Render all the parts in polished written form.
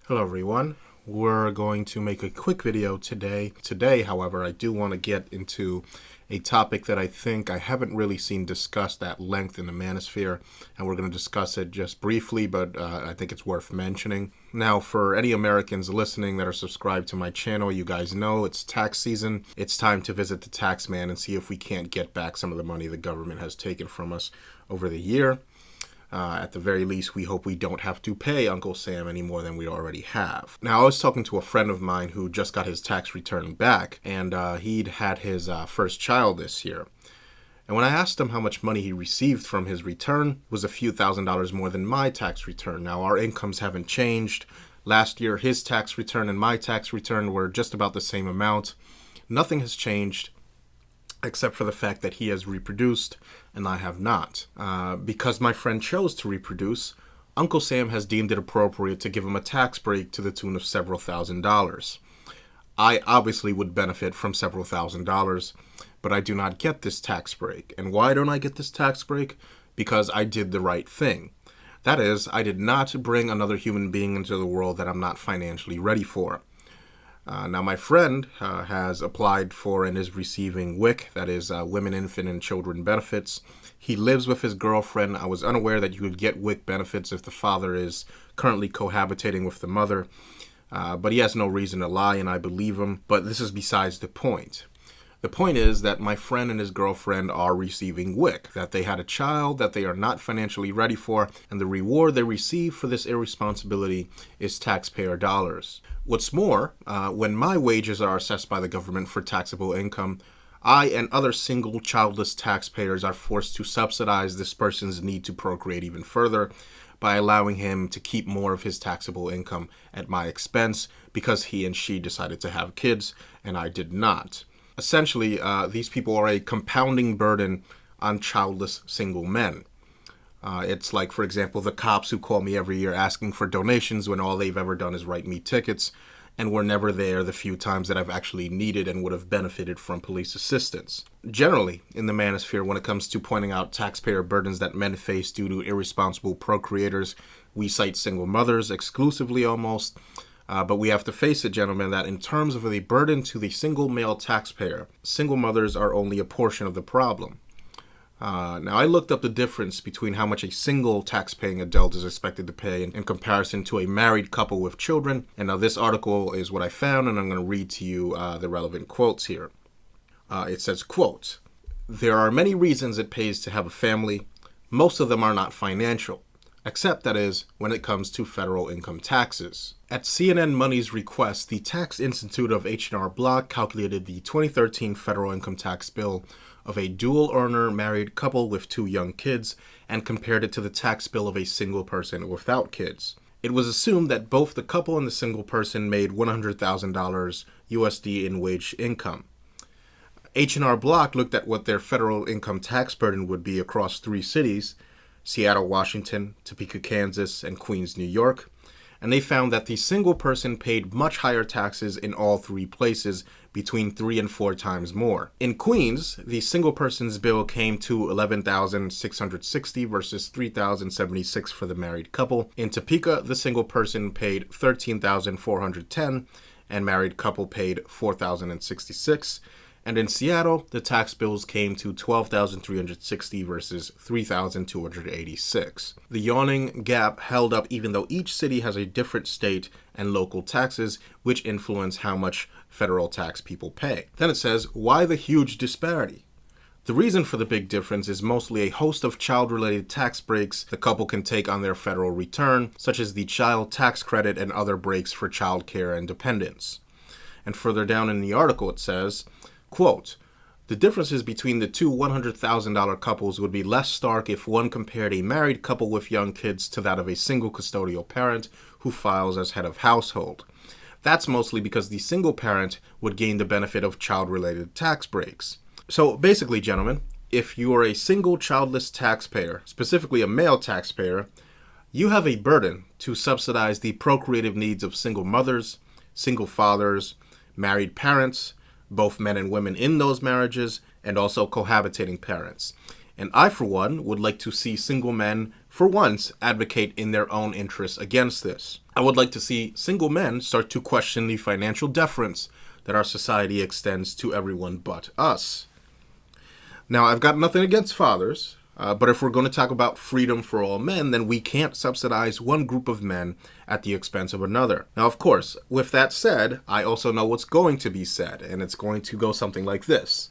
Hello everyone. We're going to make a quick video today. Today, however, I do want to get into a topic that I think I haven't really seen discussed at length in the manosphere, and we're going to discuss it just briefly, but I think it's worth mentioning. Now, for any Americans listening that are subscribed to my channel, you guys know it's tax season. It's time to visit the tax man and see if we can't get back some of the money the government has taken from us over the year. At the very least, we hope we don't have to pay Uncle Sam any more than we already have. Now, I was talking to a friend of mine who just got his tax return back, and he'd had his first child this year. And when I asked him how much money he received from his return, it was a few $1,000s more than my tax return. Now, our incomes haven't changed. Last year, his tax return and my tax return were just about the same amount. Nothing has changed, except for the fact that he has reproduced and I have not. Because my friend chose to reproduce, Uncle Sam has deemed it appropriate to give him a tax break to the tune of several $1,000s. I obviously would benefit from several $1,000s, but I do not get this tax break. And why don't I get this tax break? Because I did the right thing. That is, I did not bring another human being into the world that I'm not financially ready for. Now, my friend has applied for and is receiving WIC, that is Women, Infant, and Children Benefits. He lives with his girlfriend. I was unaware that you could get WIC benefits if the father is currently cohabitating with the mother. But he has no reason to lie, and I believe him. But this is besides the point. The point is that my friend and his girlfriend are receiving WIC, that they had a child that they are not financially ready for, and the reward they receive for this irresponsibility is taxpayer dollars. What's more, when my wages are assessed by the government for taxable income, I and other single childless taxpayers are forced to subsidize this person's need to procreate even further by allowing him to keep more of his taxable income at my expense because he and she decided to have kids and I did not. Essentially, these people are a compounding burden on childless single men. It's like, for example, the cops who call me every year asking for donations when all they've ever done is write me tickets and were never there the few times that I've actually needed and would have benefited from police assistance. Generally, in the manosphere, when it comes to pointing out taxpayer burdens that men face due to irresponsible procreators, we cite single mothers exclusively almost. But we have to face it, gentlemen, that in terms of the burden to the single male taxpayer, single mothers are only a portion of the problem. Now, I looked up the difference between how much a single tax-paying adult is expected to pay in comparison to a married couple with children. And now this article is what I found, and I'm going to read to you the relevant quotes here. It says, quote, "There are many reasons it pays to have a family. Most of them are not financial. Except, that is, when it comes to federal income taxes." At CNN Money's request, the Tax Institute of H&R Block calculated the 2013 federal income tax bill of a dual-earner married couple with 2 young kids and compared it to the tax bill of a single person without kids. It was assumed that both the couple and the single person made $100,000 USD in wage income. H&R Block looked at what their federal income tax burden would be across 3 cities, Seattle, Washington, Topeka, Kansas, and Queens, New York, and they found that the single person paid much higher taxes in all 3 places, between 3 and 4 times more. In Queens, the single person's bill came to $11,660 versus $3,076 for the married couple. In Topeka, the single person paid $13,410 and married couple paid $4,066. And in Seattle, the tax bills came to $12,360 versus $3,286. The yawning gap held up even though each city has a different state and local taxes, which influence how much federal tax people pay. Then it says, why the huge disparity? The reason for the big difference is mostly a host of child-related tax breaks the couple can take on their federal return, such as the child tax credit and other breaks for child care and dependents. And further down in the article it says, quote, "The differences between the 2 $100,000 couples would be less stark if one compared a married couple with young kids to that of a single custodial parent who files as head of household. That's mostly because the single parent would gain the benefit of child-related tax breaks." So basically, gentlemen, if you are a single childless taxpayer, specifically a male taxpayer, you have a burden to subsidize the procreative needs of single mothers, single fathers, married parents, both men and women in those marriages, and also cohabitating parents. And I, for one, would like to see single men for once, advocate in their own interests against this. I would like to see single men start to question the financial deference that our society extends to everyone but us. Now, I've got nothing against fathers, but if we're going to talk about freedom for all men, then we can't subsidize one group of men at the expense of another. Now, of course, with that said, I also know what's going to be said, and it's going to go something like this.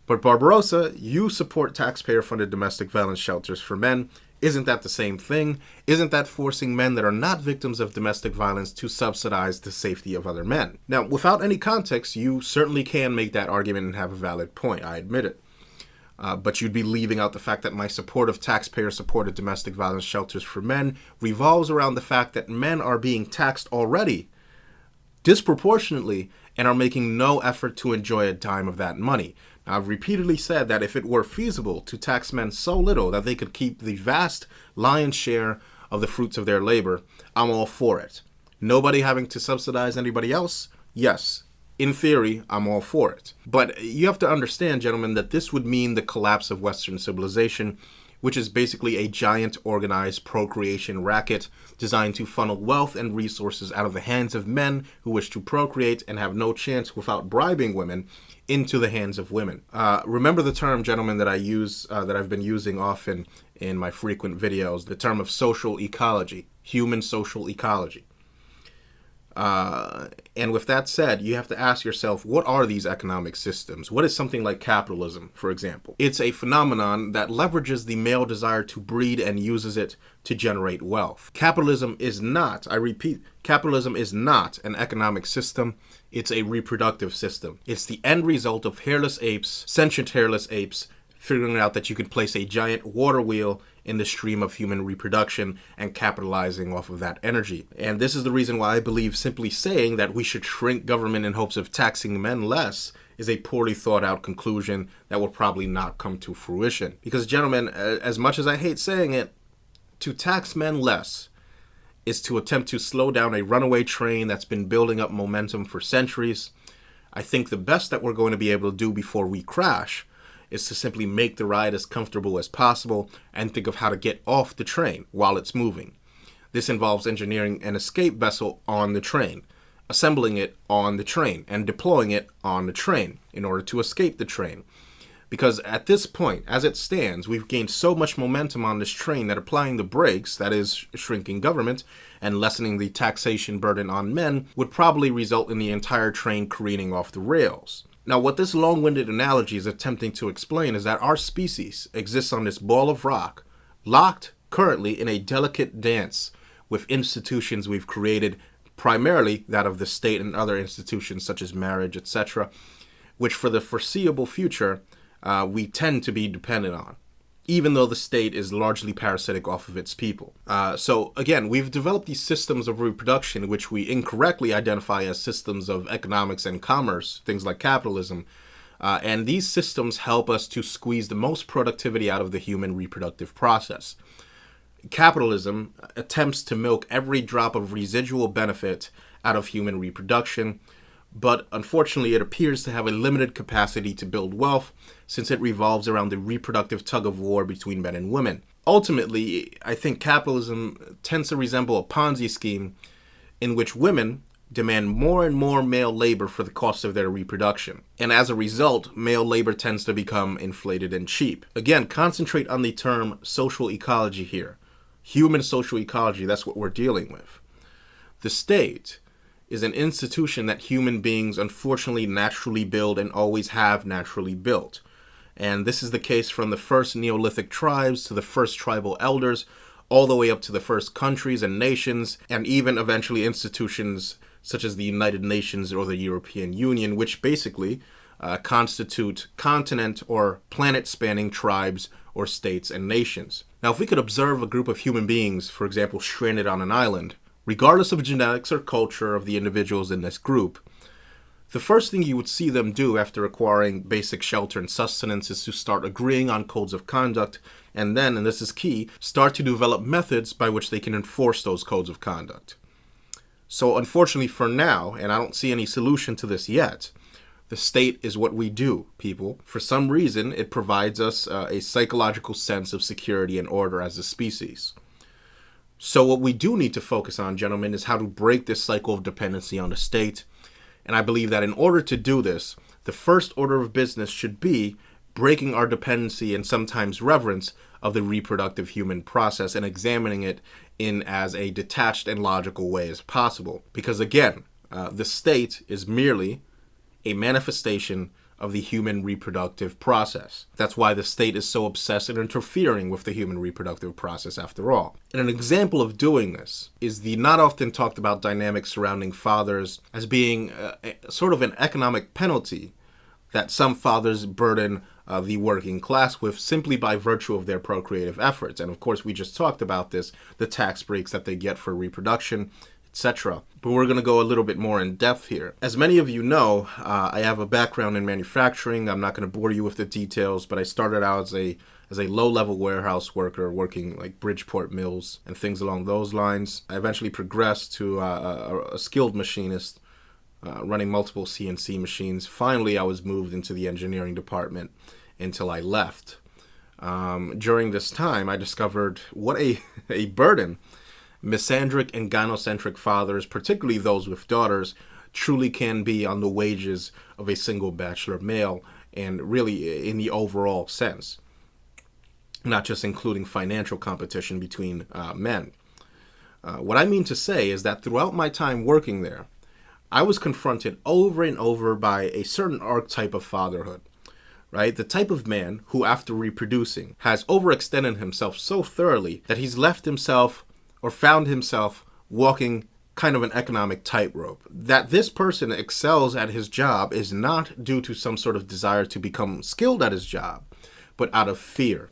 But Barbarossa, you support taxpayer-funded domestic violence shelters for men. Isn't that the same thing? Isn't that forcing men that are not victims of domestic violence to subsidize the safety of other men? Now, without any context, you certainly can make that argument and have a valid point. I admit it. But you'd be leaving out the fact that my support of taxpayer-supported domestic violence shelters for men revolves around the fact that men are being taxed already disproportionately and are making no effort to enjoy a dime of that money. Now, I've repeatedly said that if it were feasible to tax men so little that they could keep the vast lion's share of the fruits of their labor, I'm all for it. Nobody having to subsidize anybody else? Yes. In theory, I'm all for it. But you have to understand, gentlemen, that this would mean the collapse of Western civilization, which is basically a giant organized procreation racket designed to funnel wealth and resources out of the hands of men who wish to procreate and have no chance without bribing women into the hands of women. Remember the term, gentlemen, that I use, that I've been using often in my frequent videos, the term of social ecology, human social ecology. And with that said, you have to ask yourself, what are these economic systems? What is something like capitalism, for example? It's a phenomenon that leverages the male desire to breed and uses it to generate wealth. Capitalism is not, I repeat, capitalism is not an economic system. It's a reproductive system. It's the end result of hairless apes, sentient hairless apes, figuring out that you could place a giant water wheel in the stream of human reproduction and capitalizing off of that energy. And this is the reason why I believe simply saying that we should shrink government in hopes of taxing men less is a poorly thought out conclusion that will probably not come to fruition. Because, gentlemen, as much as I hate saying it, to tax men less is to attempt to slow down a runaway train that's been building up momentum for centuries. I think the best that we're going to be able to do before we crash is to simply make the ride as comfortable as possible and think of how to get off the train while it's moving. This involves engineering an escape vessel on the train, assembling it on the train, and deploying it on the train in order to escape the train. Because at this point, as it stands, we've gained so much momentum on this train that applying the brakes, that is, shrinking government, and lessening the taxation burden on men, would probably result in the entire train careening off the rails. Now, what this long-winded analogy is attempting to explain is that our species exists on this ball of rock, locked currently in a delicate dance with institutions we've created, primarily that of the state and other institutions such as marriage, etc., which for the foreseeable future we tend to be dependent on, even though the state is largely parasitic off of its people. So again, we've developed these systems of reproduction, which we incorrectly identify as systems of economics and commerce, things like capitalism. And these systems help us to squeeze the most productivity out of the human reproductive process. Capitalism attempts to milk every drop of residual benefit out of human reproduction, but unfortunately it appears to have a limited capacity to build wealth since it revolves around the reproductive tug-of-war between men and women. Ultimately, I think capitalism tends to resemble a Ponzi scheme in which women demand more and more male labor for the cost of their reproduction. And as a result, male labor tends to become inflated and cheap. Again, concentrate on the term social ecology here. Human social ecology, that's what we're dealing with. The state is an institution that human beings unfortunately naturally build and always have naturally built. And this is the case from the first Neolithic tribes to the first tribal elders, all the way up to the first countries and nations, and even eventually institutions such as the United Nations or the European Union, which basically constitute continent or planet-spanning tribes or states and nations. Now, if we could observe a group of human beings, for example, stranded on an island, regardless of genetics or culture of the individuals in this group, the first thing you would see them do after acquiring basic shelter and sustenance is to start agreeing on codes of conduct, and then, and this is key, start to develop methods by which they can enforce those codes of conduct. So unfortunately for now, and I don't see any solution to this yet, The state is what we do, people. For some reason, it provides us a psychological sense of security and order as a species. So what we do need to focus on, gentlemen, is how to break this cycle of dependency on the state. And I believe that in order to do this, the first order of business should be breaking our dependency and sometimes reverence of the reproductive human process and examining it in as a detached and logical way as possible. Because again, the state is merely a manifestation of the human reproductive process. That's why the state is so obsessed in interfering with the human reproductive process after all. And an example of doing this is the not often talked about dynamic surrounding fathers as being sort of an economic penalty that some fathers burden the working class with simply by virtue of their procreative efforts. And of course, we just talked about this, the tax breaks that they get for reproduction, etc. But we're going to go a little bit more in depth here. As many of you know, I have a background in manufacturing. I'm not going to bore you with the details, but I started out as a low-level warehouse worker working like Bridgeport mills and things along those lines. I eventually progressed to a skilled machinist running multiple CNC machines. Finally, I was moved into the engineering department until I left. During this time, I discovered what a burden misandric and gynocentric fathers, particularly those with daughters, truly can be on the wages of a single bachelor male, and really in the overall sense, not just including financial competition between men. What I mean to say is that throughout my time working there, I was confronted over and over by a certain archetype of fatherhood, right? The type of man who, after reproducing, has overextended himself so thoroughly that he's left himself or found himself walking kind of an economic tightrope. That this person excels at his job is not due to some sort of desire to become skilled at his job, but out of fear,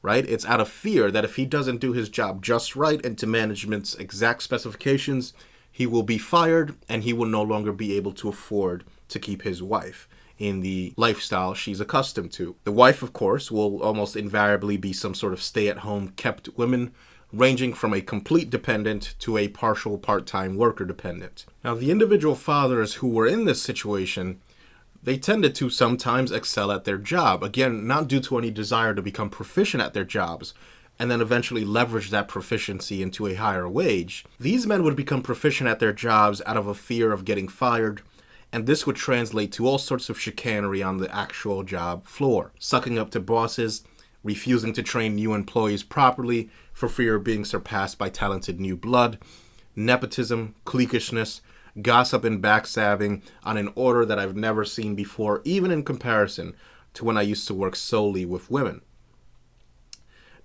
right? It's out of fear that if he doesn't do his job just right and to management's exact specifications, he will be fired and he will no longer be able to afford to keep his wife in the lifestyle she's accustomed to. The wife, of course, will almost invariably be some sort of stay-at-home kept woman, ranging from a complete dependent to a partial part-time worker dependent. Now, the individual fathers who were in this situation, they tended to sometimes excel at their job. Again, not due to any desire to become proficient at their jobs, and then eventually leverage that proficiency into a higher wage. These men would become proficient at their jobs out of a fear of getting fired, and this would translate to all sorts of chicanery on the actual job floor. Sucking up to bosses, refusing to train new employees properly for fear of being surpassed by talented new blood, nepotism, cliquishness, gossip and backstabbing on an order that I've never seen before, even in comparison to when I used to work solely with women.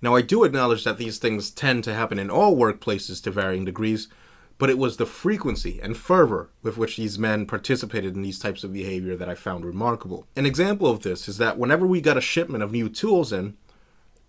Now, I do acknowledge that these things tend to happen in all workplaces to varying degrees, but it was the frequency and fervor with which these men participated in these types of behavior that I found remarkable. An example of this is that whenever we got a shipment of new tools in,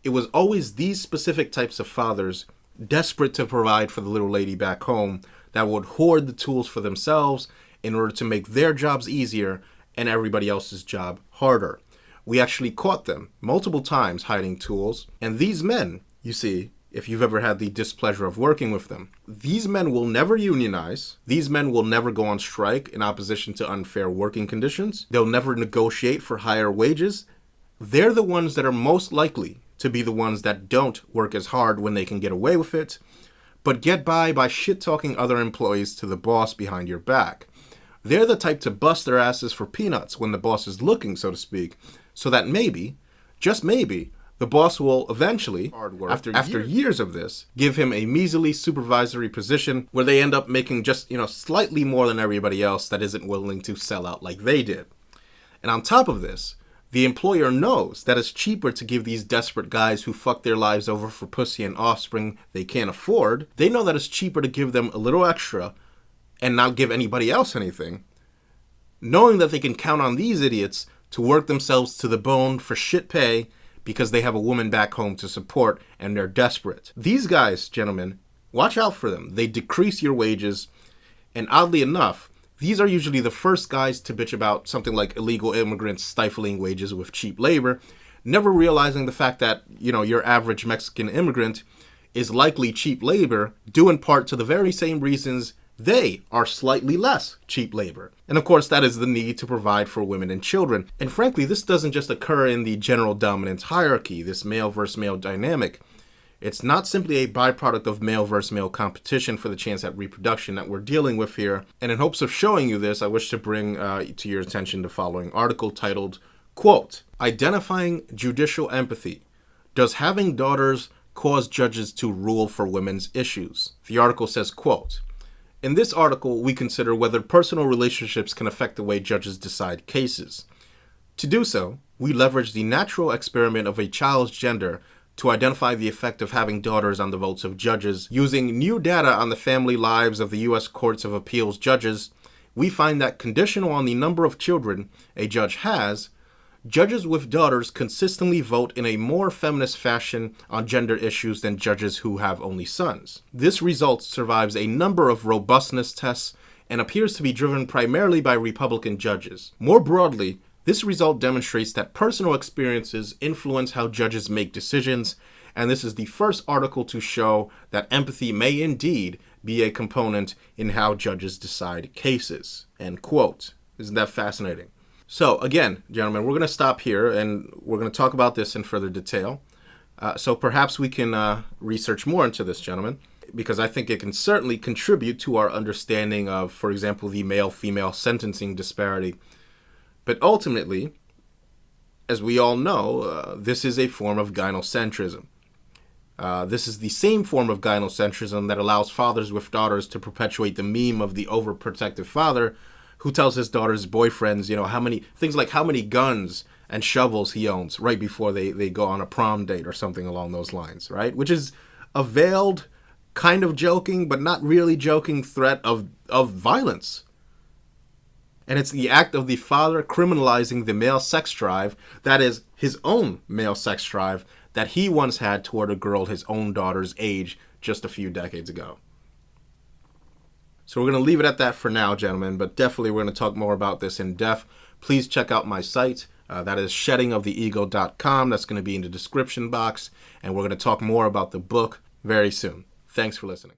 it was always these specific types of fathers, desperate to provide for the little lady back home, that would hoard the tools for themselves in order to make their jobs easier and everybody else's job harder. We actually caught them multiple times hiding tools, and these men, you see, if you've ever had the displeasure of working with them, these men will never unionize. These men will never go on strike in opposition to unfair working conditions. They'll never negotiate for higher wages. They're the ones that are most likely to be the ones that don't work as hard when they can get away with it, but get by shit-talking other employees to the boss behind your back. They're the type to bust their asses for peanuts when the boss is looking, so to speak, so that maybe, just maybe, the boss will eventually, after years of this, give him a measly supervisory position where they end up making just, slightly more than everybody else that isn't willing to sell out like they did. And on top of this, the employer knows that it's cheaper to give these desperate guys who fuck their lives over for pussy and offspring they can't afford. They know that it's cheaper to give them a little extra and not give anybody else anything, knowing that they can count on these idiots to work themselves to the bone for shit pay because they have a woman back home to support and they're desperate. These guys, gentlemen, watch out for them. They decrease your wages, and oddly enough, these are usually the first guys to bitch about something like illegal immigrants stifling wages with cheap labor, never realizing the fact that, your average Mexican immigrant is likely cheap labor, due in part to the very same reasons They are slightly less cheap labor. And of course, that is the need to provide for women and children. And frankly, this doesn't just occur in the general dominance hierarchy, this male versus male dynamic. It's not simply a byproduct of male versus male competition for the chance at reproduction that we're dealing with here. And in hopes of showing you this, I wish to bring to your attention the following article titled, quote, "Identifying Judicial Empathy. Does having daughters cause judges to rule for women's issues?" The article says, quote, "In this article, we consider whether personal relationships can affect the way judges decide cases. To do so, we leverage the natural experiment of a child's gender to identify the effect of having daughters on the votes of judges. Using new data on the family lives of the U.S. Courts of Appeals judges, we find that conditional on the number of children a judge has, judges with daughters consistently vote in a more feminist fashion on gender issues than judges who have only sons. This result survives a number of robustness tests and appears to be driven primarily by Republican judges. More broadly, this result demonstrates that personal experiences influence how judges make decisions, and this is the first article to show that empathy may indeed be a component in how judges decide cases." End quote. Isn't that fascinating? So again, gentlemen, we're going to stop here and we're going to talk about this in further detail. So perhaps we can research more into this, gentlemen, because I think it can certainly contribute to our understanding of, for example, the male-female sentencing disparity. But ultimately, as we all know, this is a form of gynocentrism. This is the same form of gynocentrism that allows fathers with daughters to perpetuate the meme of the overprotective father who tells his daughter's boyfriends, how many guns and shovels he owns right before they go on a prom date or something along those lines, right? Which is a veiled, kind of joking, but not really joking threat of violence. And it's the act of the father criminalizing the male sex drive, that is, his own male sex drive, that he once had toward a girl his own daughter's age just a few decades ago. So we're going to leave it at that for now, gentlemen, but definitely we're going to talk more about this in depth. Please check out my site. That is sheddingoftheego.com. That's going to be in the description box, and we're going to talk more about the book very soon. Thanks for listening.